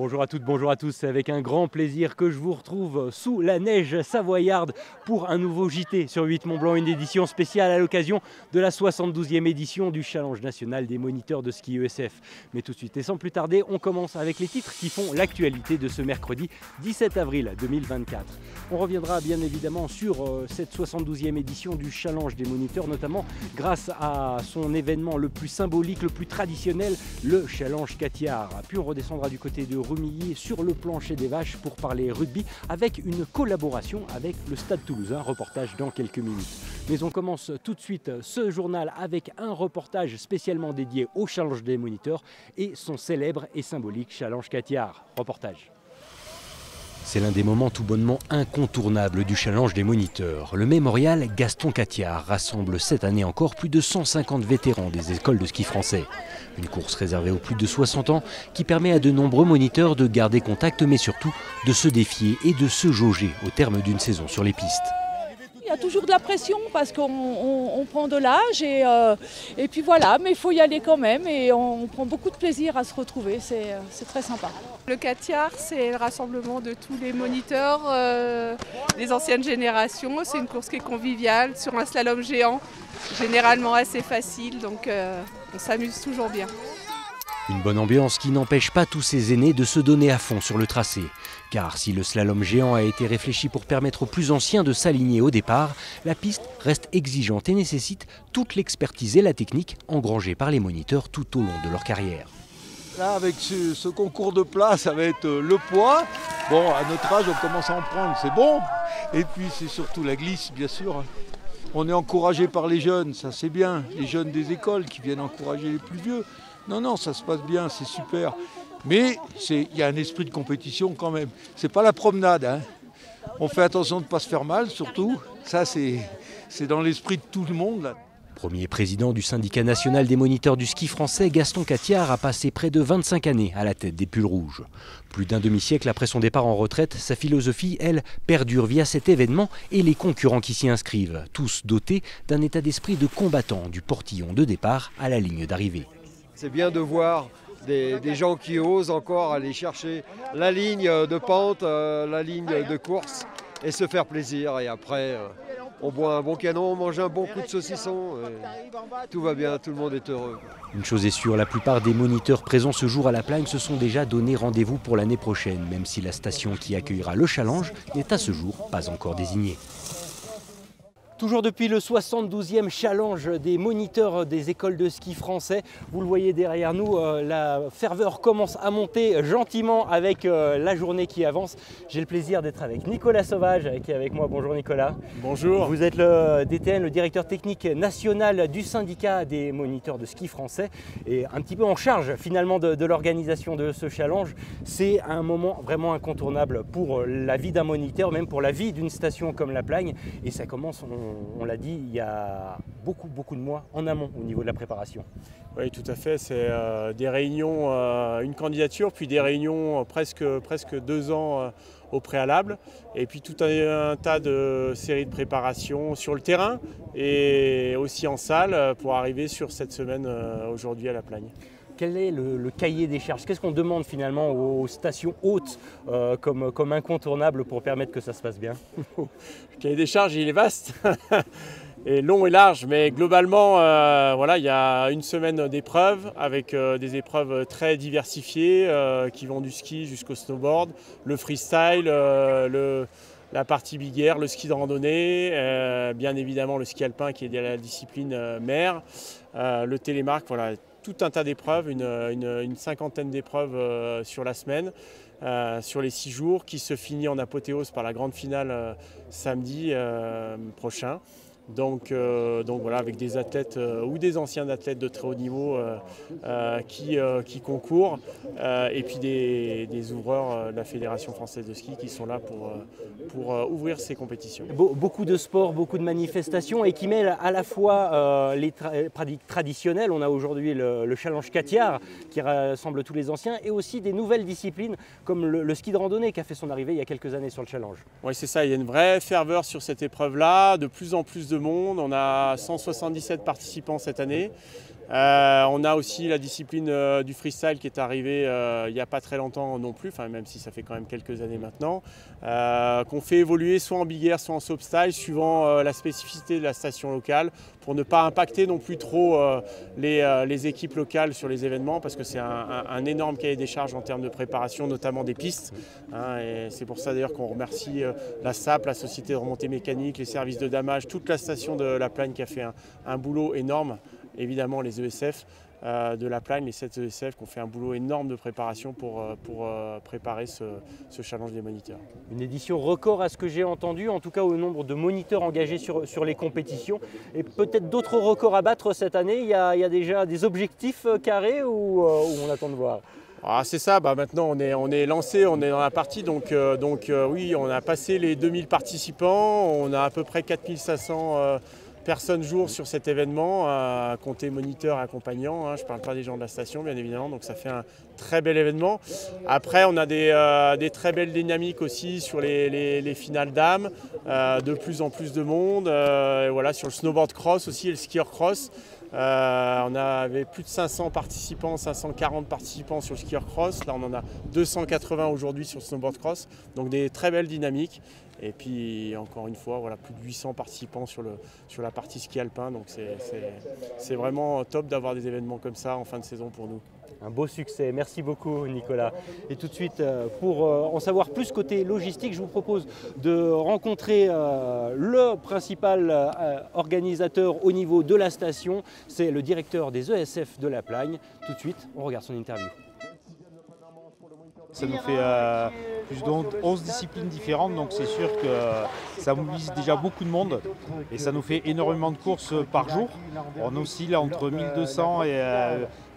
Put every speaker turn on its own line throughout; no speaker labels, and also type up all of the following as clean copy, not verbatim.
Bonjour à toutes, bonjour à tous, c'est avec un grand plaisir que je vous retrouve sous la neige savoyarde pour un nouveau JT sur 8 Mont Blanc, une édition spéciale à l'occasion de la 72e édition du Challenge national des moniteurs de ski ESF. Mais tout de suite et sans plus tarder, on commence avec les titres qui font l'actualité de ce mercredi 17 avril 2024. On reviendra bien évidemment sur cette 72e édition du Challenge des moniteurs, notamment grâce à son événement le plus symbolique, le plus traditionnel, le Challenge Catiard. Puis on redescendra du côté de Rumilly sur le plancher des vaches pour parler rugby avec une collaboration avec le Stade Toulousain, reportage dans quelques minutes. Mais on commence tout de suite ce journal avec un reportage spécialement dédié au Challenge des moniteurs et son célèbre et symbolique Challenge Catiard. Reportage. C'est l'un des moments tout bonnement incontournables du Challenge des moniteurs. Le mémorial Gaston Catiard rassemble cette année encore plus de 150 vétérans des écoles de ski français. Une course réservée aux plus de 60 ans qui permet à de nombreux moniteurs de garder contact mais surtout de se défier et de se jauger au terme d'une saison sur les pistes.
Il y a toujours de la pression parce qu'on prend de l'âge et puis voilà, mais il faut y aller quand même et on prend beaucoup de plaisir à se retrouver, c'est très sympa.
Le Catiard, c'est le rassemblement de tous les moniteurs des anciennes générations. C'est une course qui est conviviale sur un slalom géant, généralement assez facile, donc on s'amuse toujours bien.
Une bonne ambiance qui n'empêche pas tous ces aînés de se donner à fond sur le tracé. Car si le slalom géant a été réfléchi pour permettre aux plus anciens de s'aligner au départ, la piste reste exigeante et nécessite toute l'expertise et la technique engrangée par les moniteurs tout au long de leur carrière.
Là, avec ce concours de plat, ça va être le poids. Bon, à notre âge, on commence à en prendre, c'est bon. Et puis, c'est surtout la glisse, bien sûr. On est encouragé par les jeunes, ça c'est bien. Les jeunes des écoles qui viennent encourager les plus vieux. Non, ça se passe bien, c'est super. Mais il y a un esprit de compétition quand même. C'est pas la promenade, hein. On fait attention de ne pas se faire mal, surtout. Ça, c'est dans l'esprit de tout le monde, là.
Premier président du syndicat national des moniteurs du ski français, Gaston Catiard a passé près de 25 années à la tête des pulls rouges. Plus d'un demi-siècle après son départ en retraite, sa philosophie, elle, perdure via cet événement et les concurrents qui s'y inscrivent, tous dotés d'un état d'esprit de combattant du portillon de départ à la ligne d'arrivée.
C'est bien de voir des gens qui osent encore aller chercher la ligne de pente, la ligne de course et se faire plaisir. Et après, on boit un bon canon, on mange un bon coup de saucisson. Tout va bien, tout le monde est heureux.
Une chose est sûre, la plupart des moniteurs présents ce jour à la Plagne se sont déjà donné rendez-vous pour l'année prochaine, même si la station qui accueillera le challenge n'est à ce jour pas encore désignée. Toujours depuis le 72e challenge des moniteurs des écoles de ski français. Vous le voyez derrière nous, la ferveur commence à monter gentiment avec la journée qui avance. J'ai le plaisir d'être avec Nicolas Sauvage qui est avec moi. Bonjour Nicolas.
Bonjour.
Vous êtes le DTN, le directeur technique national du syndicat des moniteurs de ski français et un petit peu en charge finalement de l'organisation de ce challenge. C'est un moment vraiment incontournable pour la vie d'un moniteur, même pour la vie d'une station comme la Plagne. Et ça commence, on l'a dit, il y a beaucoup de mois en amont au niveau de la préparation.
Oui, tout à fait. C'est des réunions, une candidature, puis des réunions presque 2 ans au préalable. Et puis tout un tas de séries de préparation sur le terrain et aussi en salle pour arriver sur cette semaine aujourd'hui à la Plagne.
Quel est le cahier des charges? Qu'est-ce qu'on demande finalement aux stations hautes comme incontournable pour permettre que ça se passe bien?
Le cahier des charges, il est vaste et long et large, mais globalement, voilà, il y a une semaine d'épreuves avec des épreuves très diversifiées qui vont du ski jusqu'au snowboard, le freestyle, la partie big air, le ski de randonnée, bien évidemment le ski alpin qui est la discipline mer, le télémark, voilà. Tout un tas d'épreuves, une cinquantaine d'épreuves sur la semaine, sur les 6 jours, qui se finit en apothéose par la grande finale samedi prochain. Donc voilà, avec des athlètes ou des anciens athlètes de très haut niveau qui concourent et puis des ouvreurs de la Fédération française de ski qui sont là pour ouvrir ces compétitions.
Beaucoup de sports, beaucoup de manifestations et qui mêlent à la fois les pratiques traditionnelles. On a aujourd'hui le Challenge Catiard qui rassemble tous les anciens et aussi des nouvelles disciplines comme le ski de randonnée qui a fait son arrivée il y a quelques années sur le Challenge.
Oui, c'est ça, il y a une vraie ferveur sur cette épreuve-là, de plus en plus de monde. On a 177 participants cette année. On a aussi la discipline du freestyle qui est arrivée il n'y a pas très longtemps non plus, enfin, même si ça fait quand même quelques années maintenant, qu'on fait évoluer soit en big air, soit en slopestyle, suivant la spécificité de la station locale, pour ne pas impacter non plus trop les équipes locales sur les événements, parce que c'est un énorme cahier des charges en termes de préparation, notamment des pistes. Et c'est pour ça d'ailleurs qu'on remercie la SAP, la Société de remontée mécanique, les services de damage, toute la station de La Plagne qui a fait un boulot énorme. Évidemment les ESF de La Plagne, les 7 ESF qui ont fait un boulot énorme de préparation pour préparer ce challenge des moniteurs.
Une édition record à ce que j'ai entendu, en tout cas au nombre de moniteurs engagés sur les compétitions. Et peut-être d'autres records à battre cette année. Il y a déjà des objectifs carrés ou on attend de voir?
Ah, c'est ça, maintenant on est lancé, on est dans la partie, donc oui, on a passé les 2000 participants, on a à peu près 4500 personnes jour sur cet événement, à compter moniteurs et accompagnants, je ne parle pas des gens de la station bien évidemment, donc ça fait un très bel événement. Après on a des très belles dynamiques aussi sur les finales dames, de plus en plus de monde, et voilà, sur le snowboard cross aussi et le skier cross. On avait plus de 500 participants, 540 participants sur le skier cross, là on en a 280 aujourd'hui sur le snowboard cross, donc des très belles dynamiques. Et puis encore une fois, voilà, plus de 800 participants sur la partie ski alpin, donc c'est vraiment top d'avoir des événements comme ça en fin de saison pour nous.
Un beau succès, merci beaucoup Nicolas. Et tout de suite, pour en savoir plus côté logistique, je vous propose de rencontrer le principal organisateur au niveau de la station. C'est le directeur des ESF de La Plagne. Tout de suite, on regarde son interview.
Ça nous fait plus de 11 disciplines différentes, donc c'est sûr que ça mobilise déjà beaucoup de monde et ça nous fait énormément de courses par jour. On oscille entre 1200 et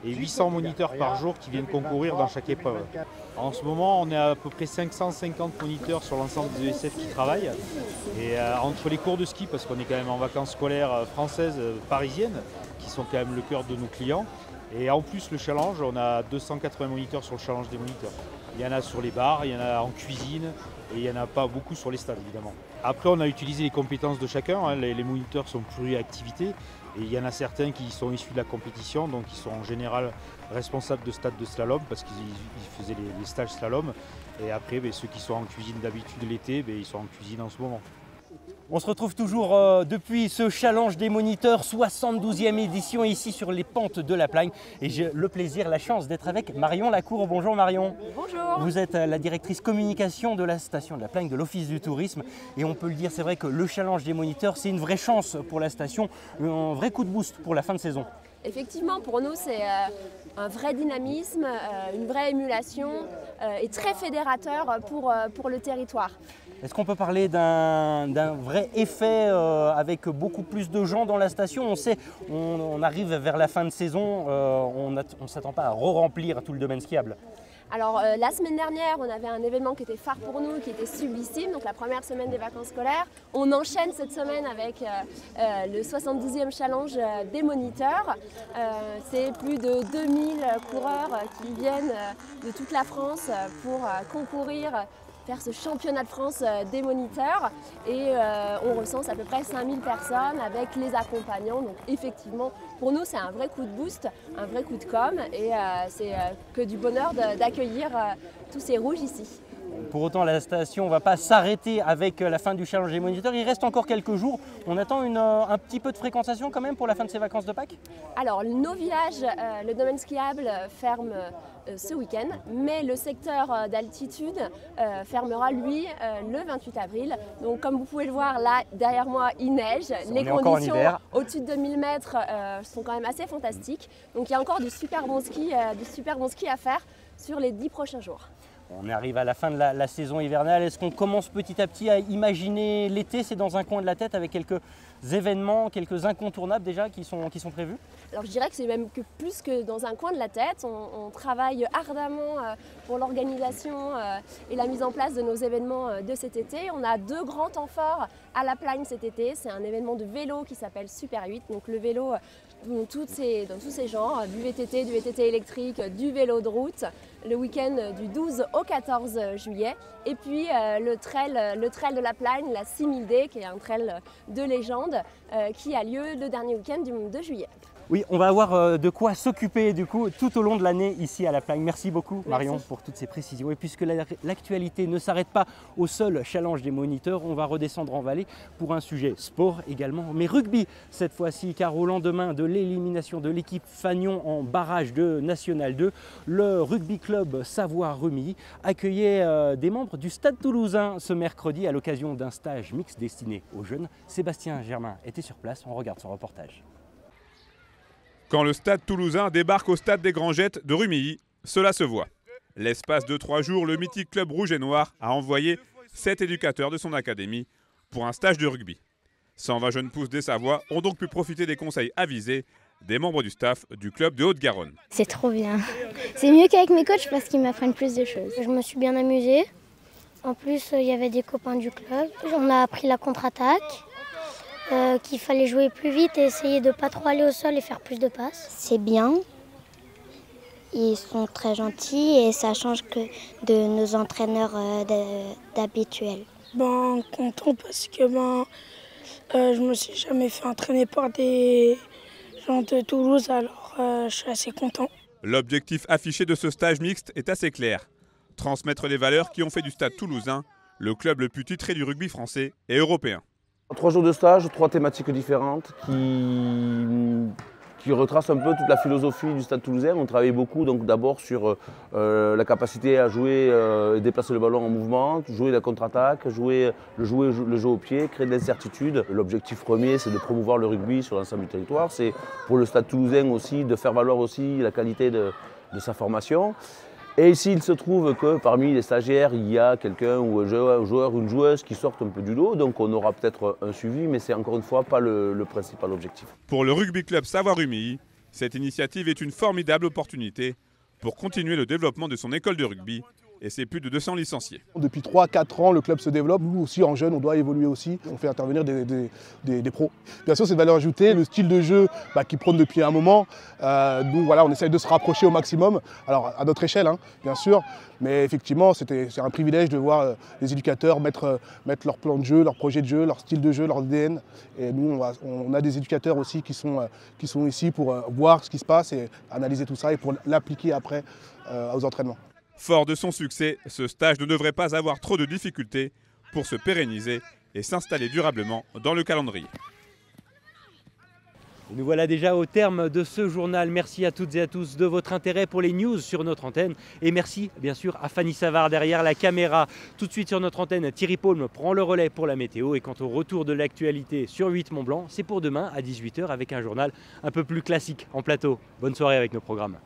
800 moniteurs par jour qui viennent concourir dans chaque épreuve. En ce moment, on est à peu près 550 moniteurs sur l'ensemble des ESF qui travaillent. Et entre les cours de ski, parce qu'on est quand même en vacances scolaires françaises, parisiennes, qui sont quand même le cœur de nos clients. Et en plus, le challenge, on a 280 moniteurs sur le challenge des moniteurs. Il y en a sur les bars, il y en a en cuisine et il n'y en a pas beaucoup sur les stades évidemment. Après, on a utilisé les compétences de chacun. Les moniteurs sont pluri-activités et il y en a certains qui sont issus de la compétition, donc ils sont en général responsables de stades de slalom parce qu'ils faisaient les stages slalom. Et après, ceux qui sont en cuisine d'habitude l'été, ils sont en cuisine en ce moment.
On se retrouve toujours depuis ce challenge des moniteurs, 72e édition ici sur les pentes de La Plagne. Et j'ai le plaisir, la chance d'être avec Marion Lacour. Bonjour Marion.
Bonjour.
Vous êtes la directrice communication de la station de La Plagne, de l'Office du tourisme. Et on peut le dire, c'est vrai que le challenge des moniteurs, c'est une vraie chance pour la station, un vrai coup de boost pour la fin de saison.
Effectivement, pour nous, c'est un vrai dynamisme, une vraie émulation et très fédérateur pour le territoire.
Est-ce qu'on peut parler d'un vrai effet avec beaucoup plus de gens dans la station? On sait, on arrive vers la fin de saison, on ne s'attend pas à re-remplir tout le domaine skiable.
Alors la semaine dernière, on avait un événement qui était phare pour nous, qui était Sublissime, donc la première semaine des vacances scolaires. On enchaîne cette semaine avec le 72e challenge des moniteurs. C'est plus de 2000 coureurs qui viennent de toute la France pour concourir, faire ce championnat de France des moniteurs et on recense à peu près 5000 personnes avec les accompagnants. Donc effectivement, pour nous, c'est un vrai coup de boost, un vrai coup de com et c'est que du bonheur d'accueillir tous ces rouges ici.
Pour autant, la station ne va pas s'arrêter avec la fin du challenge des moniteurs. Il reste encore quelques jours. On attend un petit peu de fréquentation quand même pour la fin de ces vacances de Pâques?
Alors, nos villages, le domaine skiable ferme ce week-end, mais le secteur d'altitude fermera lui le 28 avril. Donc comme vous pouvez le voir là derrière moi, il neige, les conditions au-dessus de 2000 mètres sont quand même assez fantastiques. Donc il y a encore du super bon ski à faire sur les 10 prochains jours.
On arrive à la fin de la saison hivernale. Est-ce qu'on commence petit à petit à imaginer l'été? C'est dans un coin de la tête avec quelques événements, quelques incontournables déjà qui sont prévus?
Alors je dirais que c'est même plus que dans un coin de la tête. On travaille ardemment pour l'organisation et la mise en place de nos événements de cet été. On a 2 grands temps forts à La Plagne cet été. C'est un événement de vélo qui s'appelle Super 8. Donc le vélo, dans tous ces genres, du VTT électrique, du vélo de route, le week-end du 12 au 14 juillet. Et puis le trail de la Plagne, la 6000D, qui est un trail de légende, qui a lieu le dernier week-end du 2 juillet.
Oui, on va avoir de quoi s'occuper du coup tout au long de l'année ici à la Plagne. Merci beaucoup Marion pour toutes ces précisions. Et puisque l'actualité ne s'arrête pas au seul challenge des moniteurs, on va redescendre en vallée pour un sujet sport également, mais rugby cette fois-ci, car au lendemain de l'élimination de l'équipe Fagnon en barrage de National 2, le rugby club Savoie-Rumilly accueillait des membres du Stade Toulousain ce mercredi à l'occasion d'un stage mixte destiné aux jeunes. Sébastien Germain était sur place, on regarde son reportage.
Quand le Stade Toulousain débarque au Stade des Grangettes de Rumilly, cela se voit. L'espace de 3 jours, le mythique club rouge et noir a envoyé 7 éducateurs de son académie pour un stage de rugby. 120 jeunes pousses des Savoies ont donc pu profiter des conseils avisés des membres du staff du club de Haute-Garonne.
C'est trop bien. C'est mieux qu'avec mes coachs parce qu'ils m'apprennent plus de choses. Je me suis bien amusée. En plus, il y avait des copains du club. On a appris la contre-attaque. Qu'il fallait jouer plus vite et essayer de ne pas trop aller au sol et faire plus de passes. C'est bien, ils sont très gentils et ça change que de nos entraîneurs d'habituels.
Content parce que je me suis jamais fait entraîner par des gens de Toulouse, alors je suis assez content.
L'objectif affiché de ce stage mixte est assez clair. Transmettre les valeurs qui ont fait du Stade Toulousain le club le plus titré du rugby français et européen.
3 jours de stage, 3 thématiques différentes qui retracent un peu toute la philosophie du Stade Toulousain. On travaille beaucoup donc d'abord sur la capacité à jouer et déplacer le ballon en mouvement, jouer la contre-attaque, jouer le jeu au pied, créer de l'incertitude. L'objectif premier, c'est de promouvoir le rugby sur l'ensemble du territoire. C'est pour le Stade Toulousain aussi de faire valoir aussi la qualité de sa formation. Et ici, il se trouve que parmi les stagiaires, il y a quelqu'un ou un joueur ou une joueuse qui sortent un peu du lot. Donc on aura peut-être un suivi, mais c'est encore une fois pas le principal objectif.
Pour le rugby club Savoie-Rumilly, cette initiative est une formidable opportunité pour continuer le développement de son école de rugby et ses plus de 200 licenciés.
Depuis 3-4 ans, le club se développe. Nous aussi, en jeunes, on doit évoluer aussi. On fait intervenir des pros. Bien sûr, c'est de valeur ajoutée, le style de jeu qui prône depuis un moment. Nous, voilà, on essaye de se rapprocher au maximum. Alors, à notre échelle, bien sûr. Mais effectivement, c'est un privilège de voir les éducateurs mettre leur plan de jeu, leur projet de jeu, leur style de jeu, leur ADN. Et nous, on a des éducateurs aussi qui sont ici pour voir ce qui se passe et analyser tout ça et pour l'appliquer après aux entraînements.
Fort de son succès, ce stage ne devrait pas avoir trop de difficultés pour se pérenniser et s'installer durablement dans le calendrier.
Nous voilà déjà au terme de ce journal. Merci à toutes et à tous de votre intérêt pour les news sur notre antenne. Et merci bien sûr à Fanny Savard derrière la caméra. Tout de suite sur notre antenne, Thierry Paulme prend le relais pour la météo. Et quant au retour de l'actualité sur 8 Mont Blanc, c'est pour demain à 18 h avec un journal un peu plus classique en plateau. Bonne soirée avec nos programmes.